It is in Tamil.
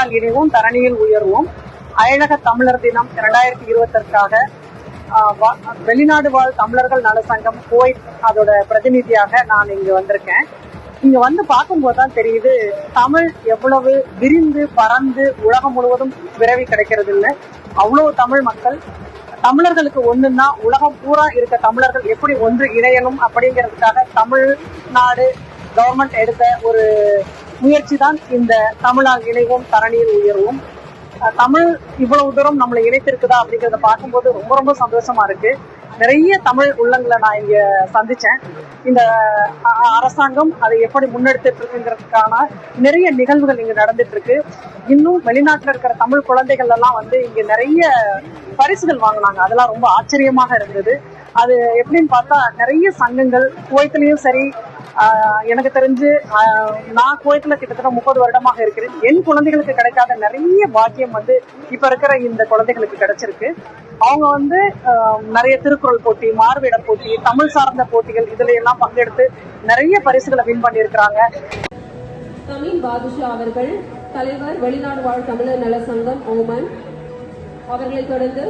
தமிழால் இணைவோம் தரணியில் உயர்வோம் அயலக தமிழர் தினம் 2020ற்காக வெளிநாடு வாழ் தமிழர்கள் நல சங்கம் குவைத் அதோட பிரதிநிதியாக நான் இங்க வந்திருக்கேன். இங்க வந்து பார்க்கும்போது தான் தெரியுது தமிழ் எவ்வளவு விரிந்து பறந்து உலகம் முழுவதும் விரவி கிடைக்கிறது இல்லை. அவ்வளவு தமிழ் மக்கள் தமிழர்களுக்கு ஒண்ணுன்னா உலகம் பூரா இருக்க தமிழர்கள் எப்படி ஒன்று இணையணும் அப்படிங்கிறதுக்காக தமிழ்நாடு கவர்மெண்ட் எடுத்த ஒரு முயற்சி தான் இந்த தமிழால் இணைவோம் தரணியில் உயர்வோம். தமிழ் இவ்வளவு தூரம் நம்மளை இணைத்திருக்குதா அப்படிங்கறத பார்க்கும்போது ரொம்ப ரொம்ப சந்தோஷமா இருக்கு. நிறைய தமிழ் உள்ளங்களை நான் இங்க சந்திச்சேன். இந்த அரசாங்கம் அதை எப்படி முன்னெடுத்துட்டு இருக்குங்கிறதுக்கான நிறைய நிகழ்வுகள் இங்க நடந்துட்டு இருக்கு. இன்னும் வெளிநாட்டுல இருக்கிற தமிழ் குழந்தைகள் எல்லாம் வந்து இங்க நிறைய பரிசுகள் வாங்கினாங்க. அதெல்லாம் ரொம்ப ஆச்சரியமாக இருந்தது. அது எப்படின்னு பார்த்தா நிறைய சங்கங்கள் குவைத்திலையும் சரி, எனக்கு தெரிஞ்சு நான் குவைத்துல கிட்டத்தட்ட 30 வருடமாக இருக்கிறேன். என் குழந்தைகளுக்கு கிடைக்காத நிறைய பாக்கியம் வந்து இப்ப இருக்கிற இந்த குழந்தைகளுக்கு கிடைச்சிருக்கு. அவங்க வந்து நிறைய திருக்குறள் போட்டி, மாறுவேட போட்டி, தமிழ் சார்ந்த போட்டிகள் இதுல எல்லாம் பங்கெடுத்து நிறைய பரிசுகளை வின் பண்ணியிருக்கிறாங்க. அமீன் பாதுஷா அவர்கள் தலைவர் வெளிநாடு வாழ் தமிழர் நல சங்கம் ஓமன், அவர்களை தொடர்ந்து